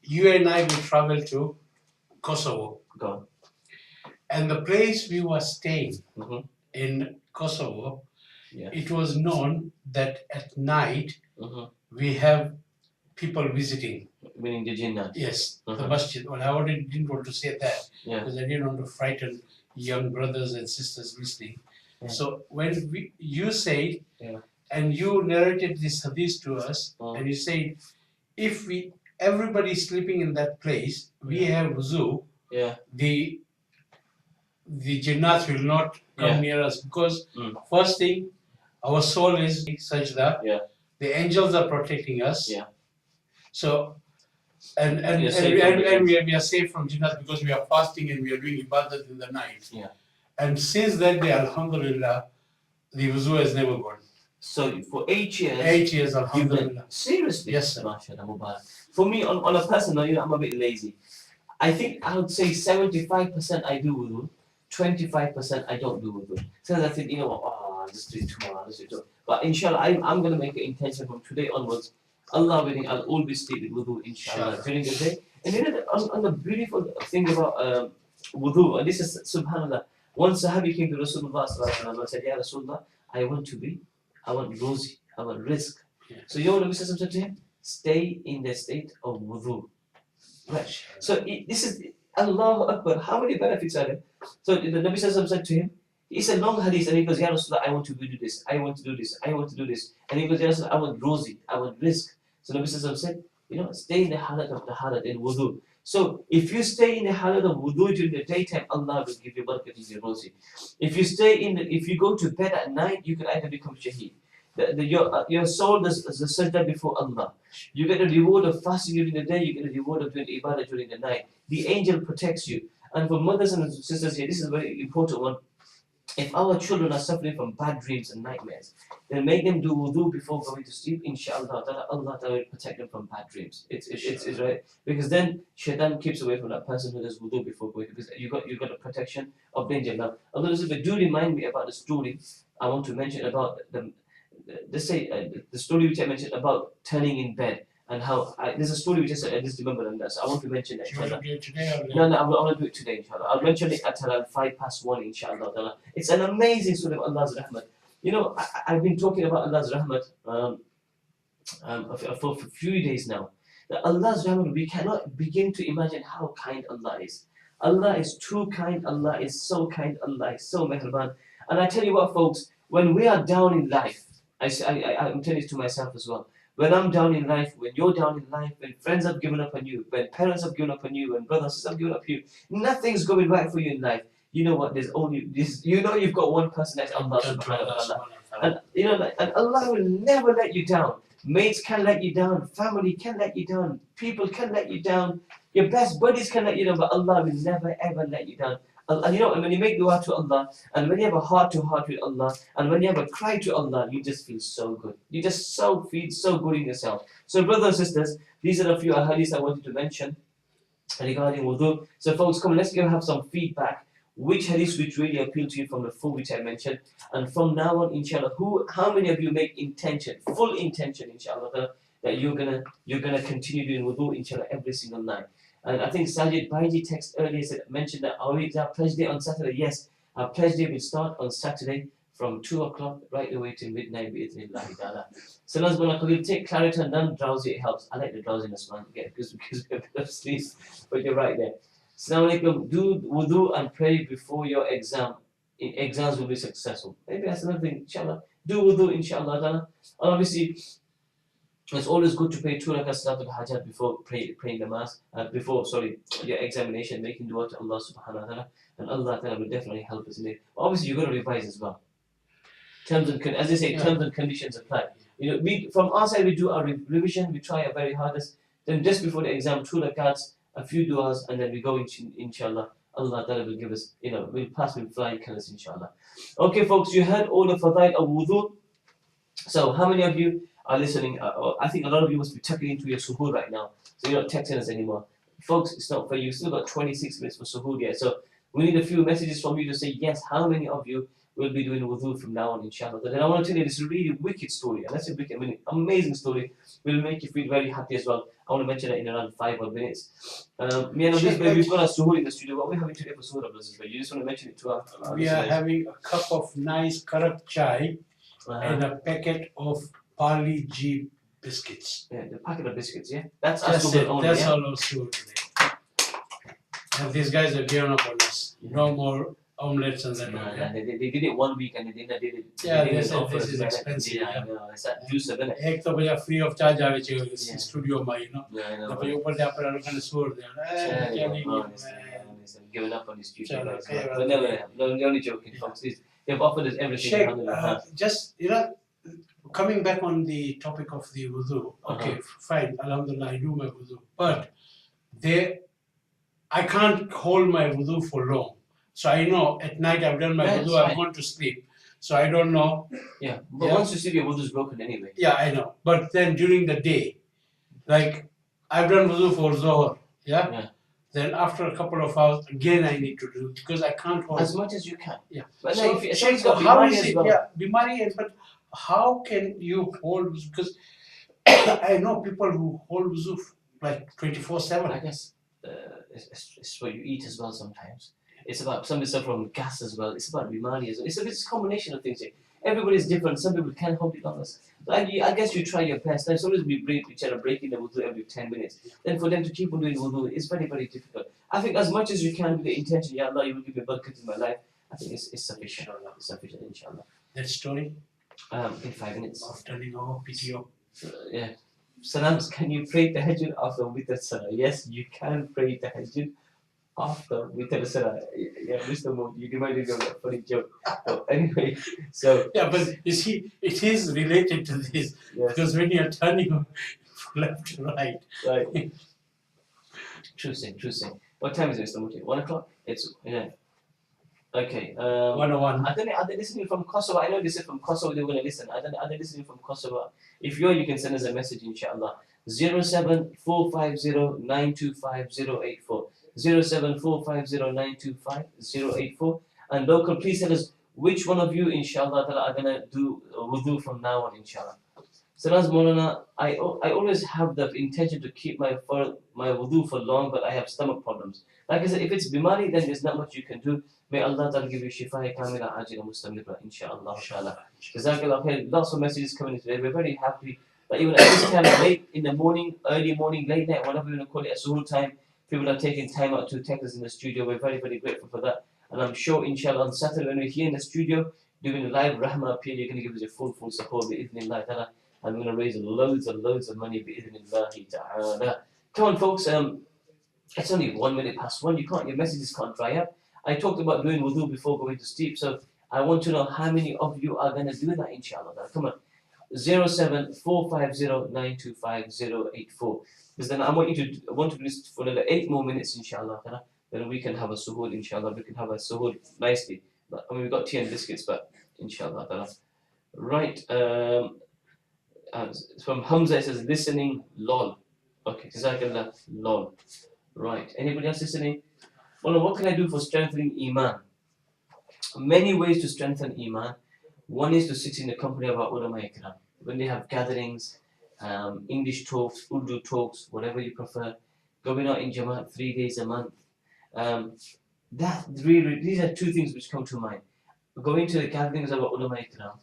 you and I will travel to Kosovo. Go. And the place we were staying in Kosovo, it was known that at night we have people visiting. Meaning the Jinnah. Yes, the masjid. Well, I didn't want to say that because I didn't want to frighten young brothers and sisters listening. So when you say, and you narrated this hadith to us, and you said, if everybody sleeping in that place, we have wuzu, the jinnat will not come near us because first thing, our soul is sajda. The angels are protecting us. So and we are safe from jinnat because we are fasting and we are doing ibadat in the night. And since that day, alhamdulillah, the wuzu has never gone. So for 8 years. 8 years, alhamdulillah. Seriously? Yes, sir. For me, on a personal, I'm a bit lazy. I think I would say 75% I do wudu, 25% I don't do wudu. So I think, I'll just do it tomorrow, But inshallah, I'm going to make an intention from today onwards. Allah willing, I'll always sleep with wudu, inshallah, during the day. And on the beautiful thing about wudu, and this is subhanallah, one Sahabi came to Rasulullah and said, Ya Rasulullah, I want rosy, I want rizq. So your Nabi said to him, stay in the state of wudu. Right. So this is Allahu Akbar. How many benefits are there? So the Nabi said to him, it's a long hadith, and he goes, Ya Rasulullah, I want to do this, I want to do this, I want to do this. And he goes, Ya Rasulullah, I want rosy, I want rizq. So Nabi said, stay in the halat of the halat in wudu. So if you stay in the halat of wudu during the daytime, Allah will give you barakat in your rosy. If you go to bed at night, you can either become shaheed. Your soul does the sajda before Allah. You get a reward of fasting during the day, you get a reward of doing ibadah during the night. The angel protects you. And for mothers and sisters here, this is a very important one. If our children are suffering from bad dreams and nightmares, then make them do wudu before going to sleep. Inshallah, Allah will protect them from bad dreams. It's right. Because then shaitan keeps away from that person who does wudu before going, because you got a protection of danger. Now, Allah do remind me about the story I want to mention about the story which I mentioned about turning in bed, and how there's a story which I just remembered on that, so I want to mention that. Do you want to do it today or No, I want to do it today, inshallah. I'll mention it at around 1:05, inshallah. It's an amazing story of Allah's rahmat. I've been talking about Allah's rahmat for a few days now. That Allah's rahmat, we cannot begin to imagine how kind Allah is. Allah is too kind, Allah is so kind, Allah is so mehraban. And I tell you what, folks, when we are down in life, I'm telling this to myself as well. When I'm down in life, when you're down in life, when friends have given up on you, when parents have given up on you, when brothers and sisters have given up on you, nothing's going right for you in life. You know what? There's only this. You've got one person, that's Allah subhanahu wa ta'ala. And Allah will never let you down. Mates can let you down, family can let you down, people can let you down, your best buddies can let you down, but Allah will never ever let you down. And when you make dua to Allah, and when you have a heart to heart with Allah, and when you have a cry to Allah, you just feel so good. You just feel so good in yourself. So brothers and sisters, these are a few ahadiths I wanted to mention regarding wudu. So folks, come on, let's go have some feedback. Which hadith which really appeal to you from the four which I mentioned? And from now on, inshallah, how many of you make full intention, inshallah, that you're gonna continue doing wudu, inshallah, every single night? And I think Sajid Baiji text earlier mentioned that our pledge day on Saturday. Yes, our pledge day will start on Saturday from 2 o'clock right away to midnight. So Khalil, take Claritin, non-drowsy, it helps. I like the drowsiness, man, because we have a bit of sleep, but you're right there. Assalamu alaikum, do wudu and pray before your exam. Exams will be successful. Maybe that's another thing, inshallah. Do wudu, inshallah. And obviously, it's always good to pray 2 rakats salatul hajat before praying the mass, before your examination, making dua to Allah subhanahu wa ta'ala, and Allah ta'ala will definitely help us in it. Obviously, you've got to revise as well. Terms and conditions apply. We from our side, we do our revision, we try our very hardest. Then just before the exam, 2 rakats, a few duas, and then we go inshallah. Allah ta'ala will give us, we'll pass with flying colors, inshallah. Okay, folks, you heard all the fadail of wudu. So, how many of you are listening? I think a lot of you must be tucking into your suhoor right now, so you're not texting us anymore. Folks, it's not for you. You've still got 26 minutes for suhoor yet. So, we need a few messages from you to say yes. How many of you we'll be doing wudu from now on, inshallah. Then I want to tell you this really wicked story, and that's a wicked, amazing story. Will make you feel very happy as well. I want to mention it in around 5 odd minutes. Me and Aziz, we've got a suhoor in the studio. What are we having today for suhoor, Aziz? You just want to mention it to our We are having a cup of nice correct chai and a packet of Parley G biscuits. Yeah, the packet of biscuits, yeah? That's all yeah? all our suhoor today. And these guys have given up on us. No more omelets and that. They did it 1 week and they did it. Yeah, they said this is expensive. Yeah, I know. It's that juice, isn't it? एक तो भैया free of charge आवे चाहिए studio में, you know. Yeah, I know. तो भैया ऊपर से आप लोगों ने suhoor दिया. Giving up on the studio, guys. But no, you're only joking, folks. They've offered us everything. Sheikh, just, coming back on the topic of the wudu. Okay, fine. Alhamdulillah, I do my wudu. But I can't hold my wudu for long. So I know at night I've done my wudu, I've gone to sleep. So I don't know. Yeah, but once you sleep, your wudu is broken anyway. Yeah, I know. But then during the day, like I've done wudu for Zohar. Yeah. Then after a couple of hours, again I need to do because I can't hold. As much as you can. Yeah. But so, how is it? Yeah, bimari. But how can you hold? Because I know people who hold wudu like 24/7. I guess it's what you eat as well sometimes. It's about some stuff from gas as well. It's about bimari as well. It's a combination of things here. Everybody's different. Some people can hold it on us. But I guess you try your best. As soon as we breaking the wudu every 10 minutes, then for them to keep on doing wudu is very, very difficult. I think as much as you can with the intention, Ya Allah, you will give me barakat in my life, I think it's sufficient. It's sufficient, inshallah. That story? In 5 minutes. Of turning over PTO. Yeah. Salams, can you pray tahajjud after witr salah? Yes, you can pray tahajjud after witr salah. Yeah, Mr. Moti, you reminded me of that funny joke. But anyway, so. Yeah, but you see, it is related to this. Yes. Because when you're turning left to right. Right. True thing. What time is it, Mr. Moti? 1 o'clock? Yeah. Okay. 101. Are they listening from Kosovo? I know they said from Kosovo they were going to listen. Are they listening from Kosovo? If you can send us a message, inshallah. 07450925084. 07450925084. And local, please tell us which one of you, inshallah, are going to do wudu from now on, inshallah. Salas Maulana, I always have the intention to keep my wudu for long, but I have stomach problems. Like I said, if it's bimari, then there's not much you can do. May Allah Ta'ala give you shifa kamila ajila mustamira, inshallah. Jazakallah khair. Lots of messages coming in today. We're very happy that even at this time, late in the morning, early morning, late night, whatever you want to call it, at suhoor time, people are taking time out to text us in the studio. We're very, very grateful for that. And I'm sure, inshallah, on Saturday when we're here in the studio doing a live Rahma appeal, you're going to give us your full support, bi'idhnillah ta'ala. And we're going to raise loads of money, bi'idhnillahi ta'ala. Come on, folks. It's only 1 minute past 1. Your messages can't dry up. I talked about doing wudu before going to sleep, so I want to know how many of you are going to do that, inshallah. Come on. 07450925084. Because then I want to do this for another 8 more minutes, inshallah. Then we can have a suhoor, inshallah. We can have a suhoor nicely. But, we've got tea and biscuits, but inshallah. Right. From Hamza, it says listening, lol. Okay, jazakallah, lol. Right. Anybody else listening? Well, what can I do for strengthening iman? Many ways to strengthen iman. One is to sit in the company of our ulama ikram. When they have gatherings, English talks, Urdu talks, whatever you prefer, going out in Jamaat 3 days a month. These are two things which come to mind. Going to the gatherings of our ulama ikram.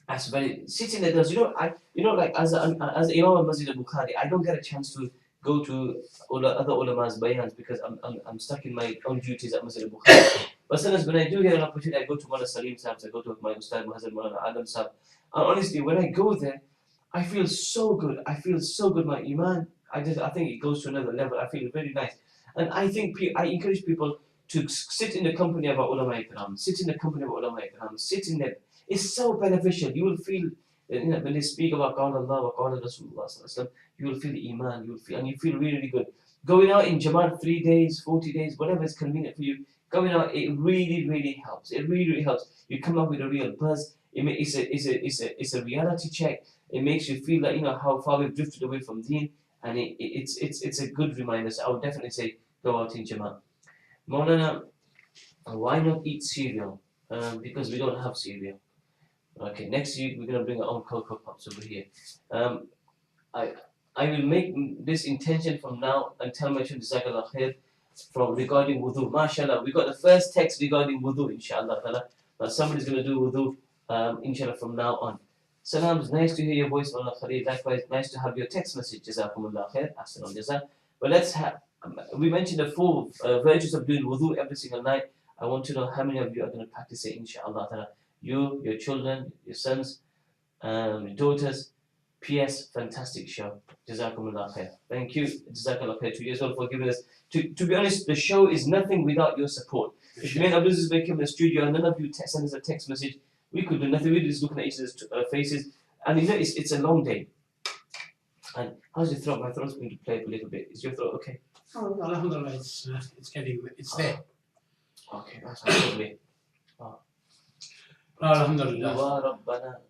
As very sitting there, like as Imam al Masjid al Bukhari, I don't get a chance to go to other ulama's bayans because I'm stuck in my own duties at Masjid al Bukhari. But sometimes when I do get an opportunity, I go to Mala Salim Sahib, I go to my Ustad Muhammad Maulana Adam Sahib. And honestly, when I go there, I feel so good. My iman, I think it goes to another level. I feel very nice. And I think I encourage people to sit in the company of our ulama ikram, sit in there. It's so beneficial. You will feel, when they speak about Qawla Allah wa Qawla Rasulullah, you will feel iman, you feel really, really good. Going out in Jamaat 3 days, 40 days, whatever is convenient for you, going out, it really, really helps. It really, really helps. You come up with a real buzz. It's a reality check. It makes you feel like, how far we've drifted away from deen, and it's a good reminder. So I would definitely say, go out in Jamaat. Maulana, Why not eat cereal? Because we don't have cereal. Okay, next week we're gonna bring our own Cocoa Pops over here. I I will make this intention from now and tell my children Jazakallah khair from regarding wudu. MashaAllah, we got the first text regarding wudu, inshallah. That somebody's gonna do wudu, inshallah, from now on. Salams, nice to hear your voice, Allah Khalil. Likewise, nice to have your text message. Jazakumullah khair. Ahsanul Jazak. But let's have. We mentioned the four virtues of doing wudu every single night. I want to know how many of you are going to practice it, inshallah. You, your children, your sons, your daughters. PS, fantastic show. Jazakumullah khair. Thank you, Jazakallah khair to you as well for giving us. To be honest, the show is nothing without your support. If me and Aziz came in the studio and none of you send us a text message, we could do nothing. We're just looking at each other's faces. And you know, it's a long day. And how's your throat? My throat's going to play up a little bit. Is your throat okay? Oh, alhamdulillah, it's there. Okay, that's lovely. Alhamdulillah.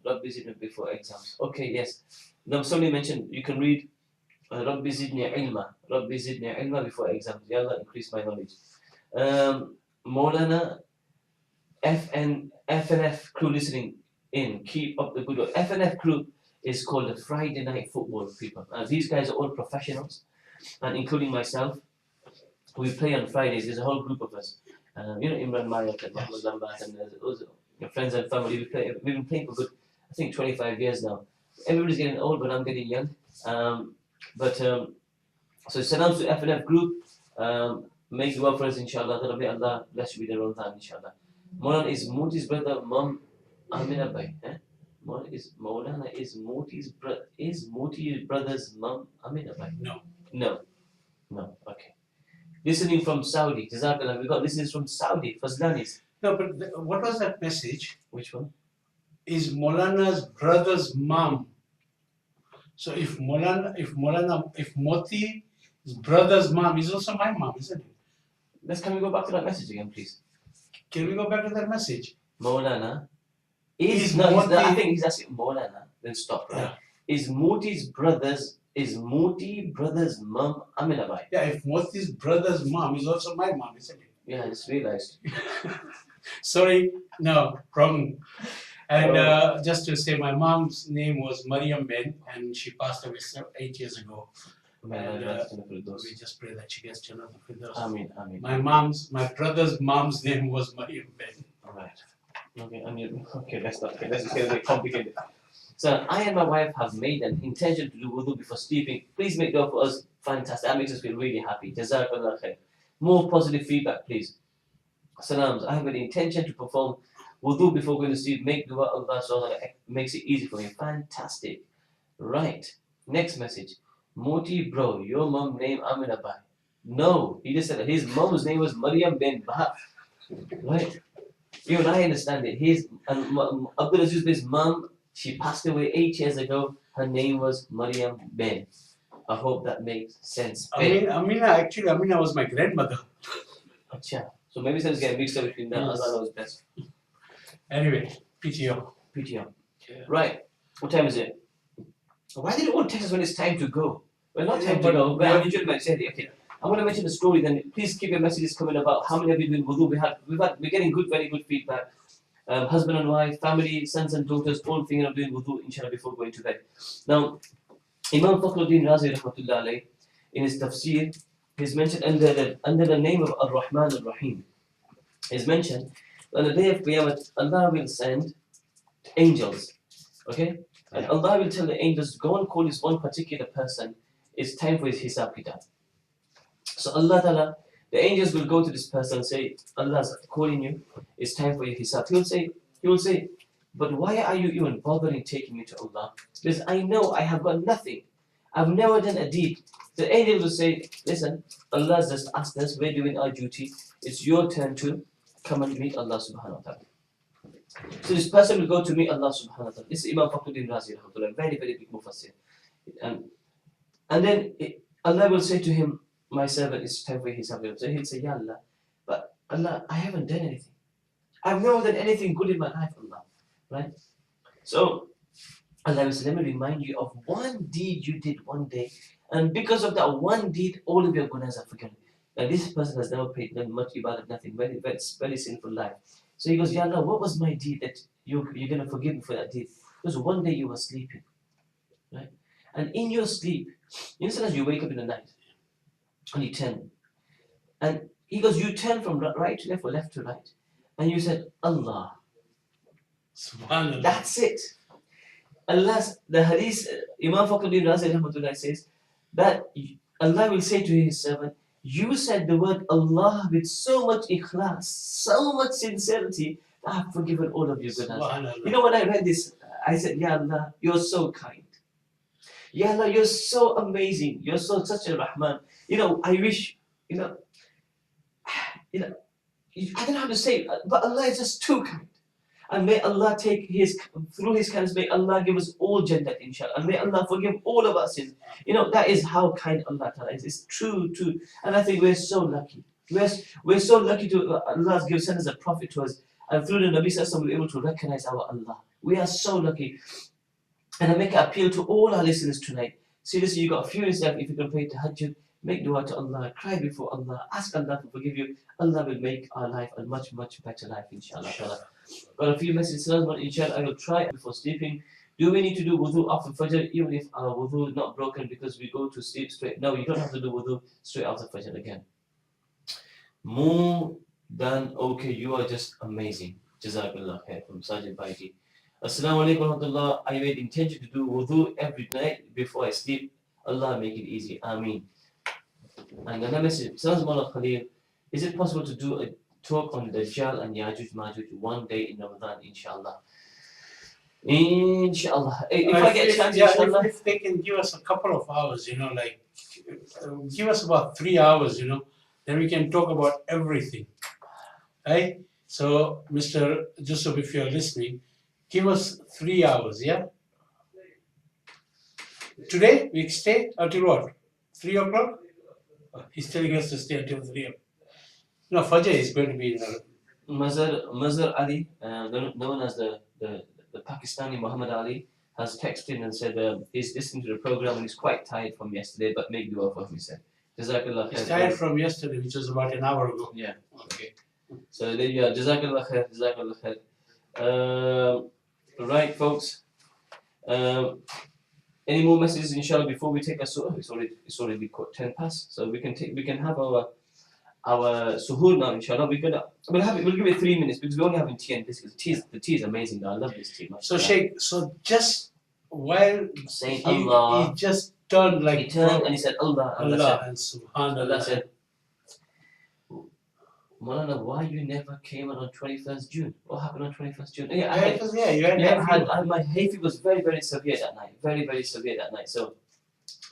Rabbi Zidni before exams. Okay, yes. Now somebody mentioned you can read Rabbi Zidni ilma. Rabbi Zidni ilma before exams. Ya Allah, increase my knowledge. Maulana FNF crew listening in. Keep up the good work. FNF crew is called the Friday Night Football people. These guys are all professionals, and including myself. We play on Fridays. There's a whole group of us. You know, Imran Mayat and Mahmoud Lambat and those friends and family. We've been playing for good, I think, 25 years now. Everybody's getting old, but I'm getting young. So salams to FNF group. Make dua for us, inshallah. Allah bless you with the Ramadan, inshallah. Maulana is Moti's brother, Mom Amina Bhai. Maulana is Moti's brother. Is Moti's brother's mom Amina Bhai? No. Okay. Listening from Saudi. Jazakallah. We got listeners from Saudi. Fazlanis. No, but what was that message? Which one? Is Maulana's brother's mom. So if Moti's brother's mom is also my mom, isn't it? Can we go back to that message again, please? Can we go back to that message? Maulana is no. I think he's asking Maulana. Then stop. Right? Yeah. Is Moti brother's mom Amina Bhai? Yeah, if Moti's brother's mom is also my mom, isn't it? Yeah, I just realized. Sorry, no, wrong. And just to say, my mom's name was Mariam Ben, and she passed away 8 years ago. And we just pray that she gets to know the Firdaus. Amen. My brother's mom's name was Mariam Ben. All right. Okay, let's just get a bit complicated. So I and my wife have made an intention to do wudu before sleeping. Please make dua for us. Fantastic. That makes us feel really happy. Jazakallah khair. More positive feedback, please. Salams. I have an intention to perform wudu before going to sleep. Make dua. Allah SWT makes it easy for me. Fantastic. Right. Next message. Moti bro, your mom name Amina Bhai. No, he just said that his mom's name was Maryam bin Bah. Right? Even I understand it. Abdul Aziz's mom, she passed away 8 years ago. Her name was Maryam bin. I hope that makes sense. Amina was my grandmother. Acha. So maybe someone's getting mixed up between that. Yes. Allah knows best. Anyway, PTO. Yeah. Right. What time is it? Why did you all text us when it's time to go? Well, not time to go, but I'm enjoying my study. Okay. I'm going to mention the story then. Please keep your messages coming about how many of you doing wudu. We're getting very good feedback. Husband and wife, family, sons and daughters, all thinking of doing wudu, inshallah, before going to bed. Now, Imam Fakhruddin Razi rahmatullah alayh, in his tafsir, he's mentioned under the name of Ar-Rahman Ar-Rahim. He's mentioned on the day of Qiyamah, Allah will send angels. Okay? And Allah will tell the angels, go and call this one particular person. It's time for his hisab kitab. So Allah Ta'ala, the angels will go to this person and say, Allah's calling you. It's time for your hisab. He will say, but why are you even bothering taking me to Allah? Because I know I have got nothing. I've never done a deed. The angels will say, listen, Allah's just asked us, we're doing our duty. It's your turn to come and meet Allah subhanahu wa ta'ala. So this person will go to meet Allah subhanahu wa ta'ala. This is Imam Fakhruddin Razi, very big mufassir. And then Allah will say to him, my servant, it's time for his hisab. So he'll say, Ya Allah, but Allah, I haven't done anything. I've never done anything good in my life, Allah. Right? So Allah will say, let me remind you of one deed you did one day. And because of that one deed, all of your gunas are forgiven. And this person has never paid them much ibadah, nothing, very sinful life. So he goes, Ya Allah, what was my deed that you're going to forgive me for that deed? Because one day you were sleeping, right? And in your sleep, sometimes you wake up in the night and you turn. And he goes, you turn from right to left or left to right. And you said, Allah. Subhanallah. That's it. Allah's, the hadith, Imam Fakhruddin Razi Rahmatullah says that Allah will say to his servant, you said the word Allah with so much ikhlas, so much sincerity, that I have forgiven all of your goodness. You know, when I read this, I said, Ya Allah, you're so kind. Ya Allah, you're so amazing. You're such a Rahman. I wish, I don't know how to say it, but Allah is just too kind. And may Allah through His kindness, may Allah give us all Jannat, inshallah. And may Allah forgive all of our sins. That is how kind Allah Ta'ala is. It's true. And I think we're so lucky. We're so lucky to Allah has sent us a prophet to us. And through the Nabi Sallallahu we're able to recognize our Allah. We are so lucky. And I make an appeal to all our listeners tonight. Seriously, you got a few minutes left. If you can pray tahajjud, make dua to Allah, cry before Allah, ask Allah to forgive you. Allah will make our life a much, much better life, inshallah. Got a few messages, but inshallah I will try before sleeping. Do we need to do wudu after Fajr, even if our wudu is not broken because we go to sleep straight? No, you don't have to do wudu straight after Fajr again. More than okay, you are just amazing. Jazakallah khair from Sajid Baiti. Assalamu alaikum wa rahmatullah. I made intention to do wudu every night before I sleep. Allah make it easy. Ameen. And another message, Khalil, is it possible to do a talk on Dajjal and Yajuj Majuj one day in Ramadan, inshallah? Inshallah. If I get a chance, inshallah. If they can give us a couple of hours, give us about 3 hours, then we can talk about everything. Right? So, Mr. Joseph, if you're listening, give us 3 hours, yeah? Today, we stay until what? 3 o'clock? He's telling us to stay until 3 o'clock. No, Fajr is going to be Mazhar Ali, known as the Pakistani Muhammad Ali, has texted and said he's listening to the program and he's quite tired from yesterday, but make dua for him, he said. Jazakallah khair. He's tired from yesterday, which was about an hour ago. Yeah. Okay. So there you are. Jazakallah khair. Jazakallah khair. Right, folks. Any more messages, inshallah, before we take a suhoor? It's already 10 past, so we can have our suhoor now, inshallah. We'll give it 3 minutes because we're only having tea and biscuits. The tea is amazing, though. I love this tea. So Sheikh, just while saying Allah, he just turned he turned and he said Allah, and Subhanallah. Allah said, Malana, why you never came on 21st June? What happened on 21st June? My hay fever was very, very severe that night. Very, very severe that night. So,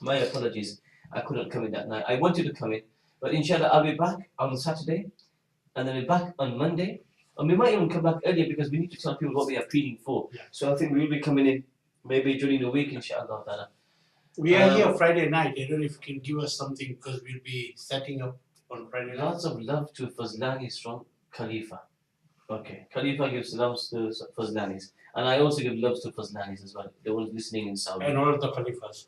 my apologies. I couldn't come in that night. I wanted to come in, but inshallah, I'll be back on Saturday, and then I'll be back on Monday. And we might even come back earlier because we need to tell people what we are pleading for. Yeah. So I think we will be coming in maybe during the week, inshallah. We are here Friday night. I don't know if you can give us something because we'll be setting up on Friday night. Lots of love to Fazlanis from Khalifa. Okay. Khalifa gives loves to Fazlanis. And I also give loves to Fazlanis as well. The ones listening in Saudi. And all of the Khalifas.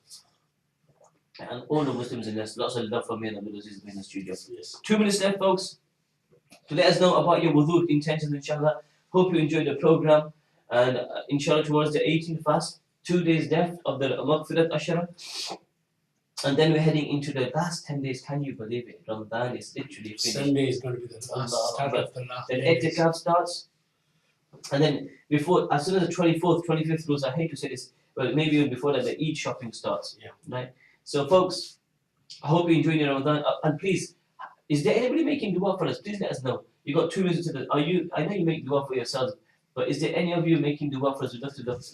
And all the Muslims in this. Lots of love for me and Abdul Aziz in the studio. Yes. 2 minutes left, folks. To let us know about your wudu intentions, inshallah. Hope you enjoyed the program. And inshallah, towards the 18th fast, 2 days left of the Maghfirat Ashara. And then we're heading into the last 10 days. Can you believe it? Ramadan is literally finished. Sunday is going to be the last start of the last. Then Etikaf starts. And then as soon as the 24th, 25th rules, I hate to say this, but maybe even before that, the Eid shopping starts. Yeah. Right? So, folks, I hope you enjoyed your Ramadan. And please, is there anybody making dua for us? Please let us know. You got 2 minutes to the. I know you make dua for yourselves, but is there any of you making dua for us? We'd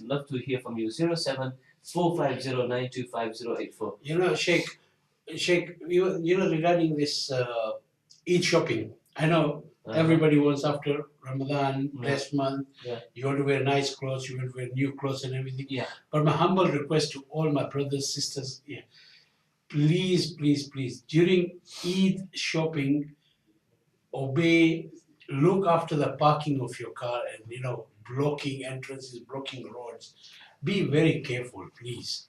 love to hear from you. 07-450-925-084. Sheikh, regarding this Eid shopping, I know everybody wants after Ramadan, blessed month, you want to wear nice clothes, you want to wear new clothes and everything. Yeah. But my humble request to all my brothers, sisters, please, during Eid shopping, obey, look after the parking of your car and, blocking entrances, blocking roads. Be very careful, please.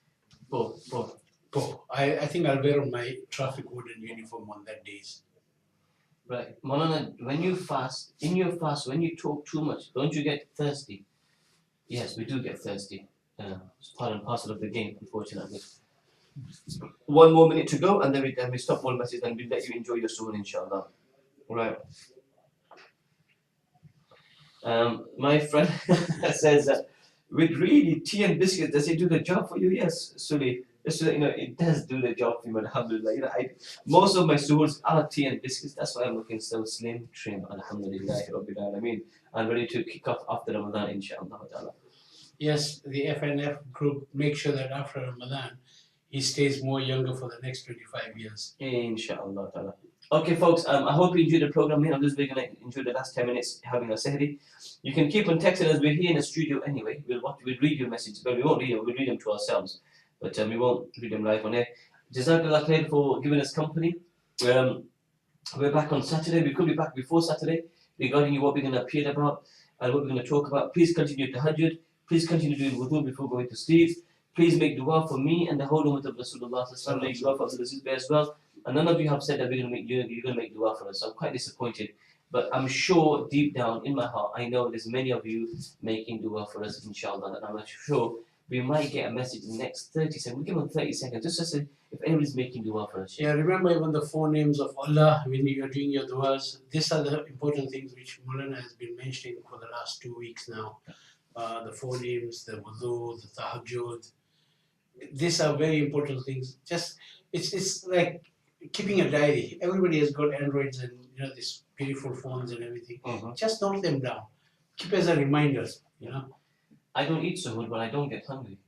I think I'll wear my traffic warden uniform on that days. Right. Maulana, when you fast, in your fast, when you talk too much, don't you get thirsty? Yes, we do get thirsty. It's part and parcel of the game, unfortunately. 1 more minute to go, and then we stop all messages, and we let you enjoy your suhoor, inshallah. Right. My friend says that with really tea and biscuits, does it do the job for you? Yes, Suli. Just so that you know, it does do the job for you, alhamdulillah. You know, most of my suhoors are tea and biscuits. That's why I'm looking so slim, trim, alhamdulillah, rabbil alameen. I'm ready to kick off after Ramadan, inshallah ta'ala. Yes, the FNF group make sure that after Ramadan, he stays more younger for the next 25 years. Inshallah ta'ala. Okay, folks, I hope you enjoyed the program here. I'm just going to enjoy the last 10 minutes having a sehri. You can keep on texting us. We're here in the studio anyway. We'll read your messages, but we won't read them. We'll read them to ourselves. But we won't read them live on air. Jazakallah khair for giving us company. We're back on Saturday. We could be back before Saturday regarding what we're going to appear about and what we're going to talk about. Please continue tahajjud. Please continue doing wudu before going to sleep. Please make dua for me and the whole ummah of Rasulullah. Make dua for Aziz as well. And none of you have said that you're going to make dua for us. So I'm quite disappointed. But I'm sure deep down in my heart, I know there's many of you making dua for us, inshallah. And I'm sure we might get a message in the next 30 seconds. We'll give them 30 seconds just to say if anybody's making dua for us. Yeah, remember even the 4 names of Allah when you're doing your duas. These are the important things which Maulana has been mentioning for the last 2 weeks now. The 4 names, the wudu, the tahajjud. These are very important things. Just it's like keeping a diary. Everybody has got Androids and these beautiful phones and everything. Just note them down. Keep as a reminder. I don't eat suhoor, but I don't get hungry.